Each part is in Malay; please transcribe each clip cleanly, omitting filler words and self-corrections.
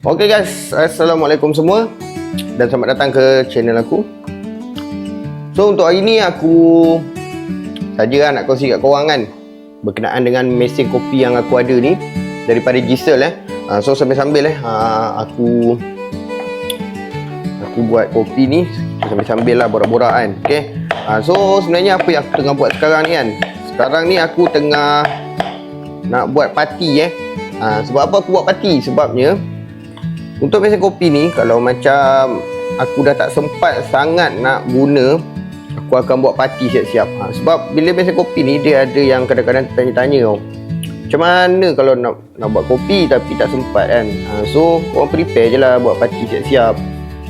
Okay guys, Assalamualaikum semua dan selamat datang ke channel aku. So untuk hari ni aku saja nak kongsi kat korang kan berkenaan dengan mesin kopi yang aku ada ni daripada Gisel So sambil-sambil aku buat kopi ni sambil-sambil lah borak-borak kan. Okay. So sebenarnya apa yang aku tengah buat sekarang ni kan, sekarang ni aku tengah nak buat parti sebab apa aku buat parti? Sebabnya untuk mesin kopi ni, kalau macam aku dah tak sempat sangat nak guna, aku akan buat parti siap-siap. Sebab bila mesin kopi ni, dia ada yang kadang-kadang tanya-tanya tau, macam mana kalau nak buat kopi tapi tak sempat kan. So korang prepare je lah buat parti siap-siap.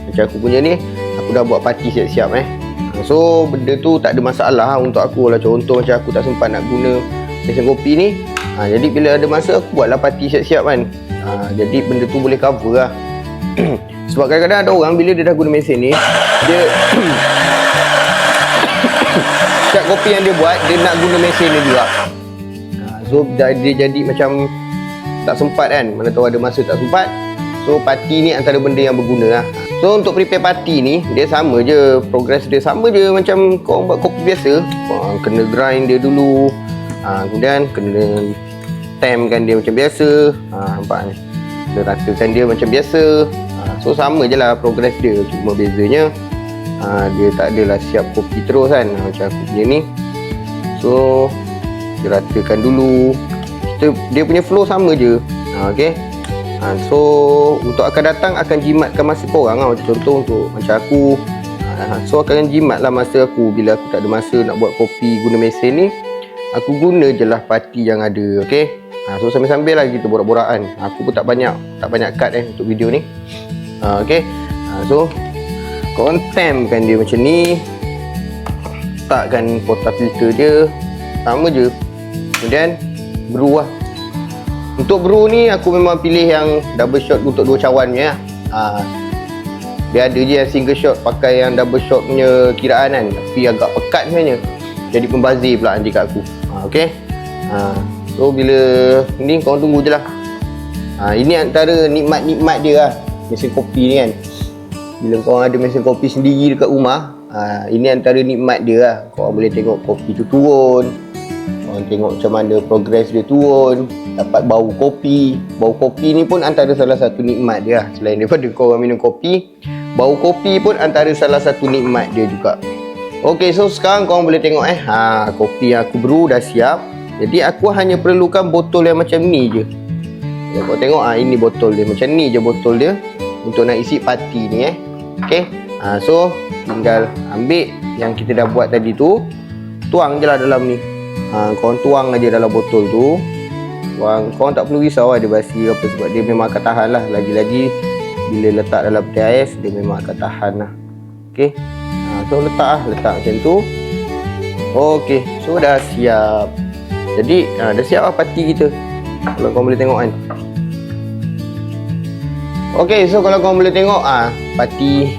Macam aku punya ni, aku dah buat parti siap-siap So benda tu tak ada masalah untuk aku lah. Contoh macam aku tak sempat nak guna mesin kopi ni, jadi bila ada masa aku buatlah parti siap-siap kan. Jadi benda tu boleh cover lah. Sebab kadang-kadang ada orang bila dia dah guna mesin ni, dia setiap kopi yang dia buat, dia nak guna mesin dia juga. So dia jadi macam tak sempat kan. Mana tahu ada masa tak sempat. So parti ni antara benda yang berguna lah. So untuk prepare parti ni, dia sama je, progress dia sama je macam korang buat kopi biasa. Korang kena grind dia dulu, kemudian kena temkan dia macam biasa. Nampak ni, kita ratakan dia macam biasa. So sama je lah progress dia. Cuma bezanya dia tak adalah siap kopi terus kan, macam aku punya ni. So dia ratakan dulu, dia punya flow sama je. Okay. So untuk akan datang akan jimatkan masa korang lah. Macam contoh untuk macam aku, so akan jimat lah masa aku. Bila aku tak ada masa nak buat kopi guna mesin ni, aku guna je lah parti yang ada. Okay. So sambil-sambil lah kita borak-borakan. Aku pun tak banyak cut untuk video ni. Okay. So korang temkan dia macam ni, letakkan kotak filter dia, sama je. Kemudian brew lah. Untuk brew ni aku memang pilih yang double shot untuk 2 cawan punya. Dia ada je yang single shot pakai yang double shot punya kiraan kan, tapi agak pekat sebenarnya. Jadi pembazir pula nanti kat aku. Okay. So bila ni korang tunggu je lah. Ini antara nikmat-nikmat dia lah mesin kopi ni kan. Bila korang ada mesin kopi sendiri dekat rumah, ini antara nikmat dia lah. Korang boleh tengok kopi tu turun, korang tengok macam mana progress dia turun, dapat bau kopi. Bau kopi ni pun antara salah satu nikmat dia lah. Selain daripada korang minum kopi, bau kopi pun antara salah satu nikmat dia juga. Ok, so sekarang korang boleh tengok kopi yang aku brew dah siap. Jadi aku hanya perlukan botol yang macam ni je. Kau tengok ini botol dia, macam ni je botol dia untuk nak isi parti ni Okay. So tinggal ambil yang kita dah buat tadi tu, tuang je lah dalam ni. Korang tuang aja dalam botol tu. Korang tak perlu risau dia basi apa, sebab dia memang akan tahan lah. Lagi-lagi bila letak dalam peti ais, dia memang akan tahan lah. Okay. So letak macam tu. Okay, so dah siap. Jadi dah siap lah parti kita, kalau korang boleh tengok kan. Ok, so kalau korang boleh tengok parti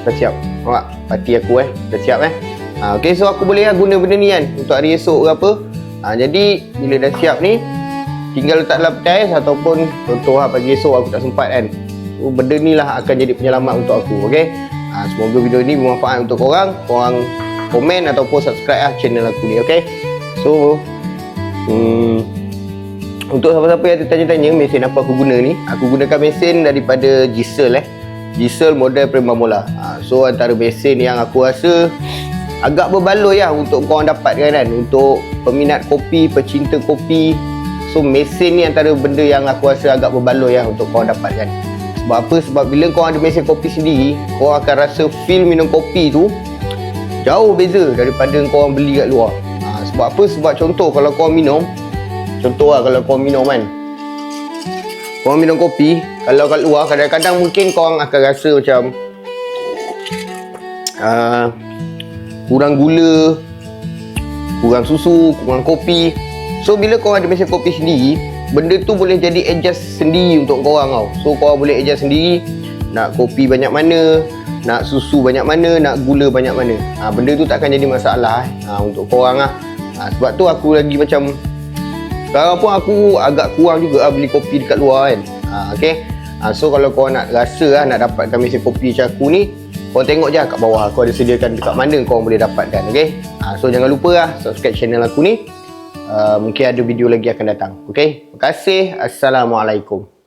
dah siap. Nampak? Parti aku dah siap ok, so aku boleh guna benda ni kan untuk hari esok ke apa. Jadi bila dah siap ni, tinggal letak dalam peti ais, ataupun contoh pagi esok aku tak sempat kan, so benda ni lah akan jadi penyelamat untuk aku. Ok. Semoga video ni bermanfaat untuk korang. Korang komen ataupun subscribe channel aku ni. Ok. So untuk siapa-siapa yang tertanya-tanya mesin apa aku guna ni, aku gunakan mesin daripada Gisel Gisel model Primavera. So antara mesin yang aku rasa agak berbaloi lah untuk korang dapatkan kan, untuk peminat kopi, pecinta kopi. So mesin ni antara benda yang aku rasa agak berbaloi lah untuk korang dapatkan. Sebab apa? Sebab bila korang ada mesin kopi sendiri, korang akan rasa feel minum kopi tu jauh beza daripada korang beli kat luar. Sebab apa? Sebab contoh kalau korang minum, kalau korang minum kan, korang minum kopi, kalau kat luar kadang-kadang mungkin korang akan rasa macam kurang gula, kurang susu, kurang kopi. So bila korang ada mesin kopi sendiri, benda tu boleh jadi adjust sendiri untuk korang tau. So korang boleh adjust sendiri, nak kopi banyak mana, nak susu banyak mana, nak gula banyak mana. Benda tu tak akan jadi masalah untuk korang lah. Sebab tu aku lagi macam, sekarang pun aku agak kurang juga beli kopi dekat luar kan. Okay. So kalau korang nak rasa nak dapatkan mesin kopi macam aku ni, korang tengok je kat bawah aku ada sediakan dekat mana korang boleh dapatkan. Okay, so jangan lupa subscribe channel aku ni. Mungkin ada video lagi akan datang. Okay, terima kasih. Assalamualaikum.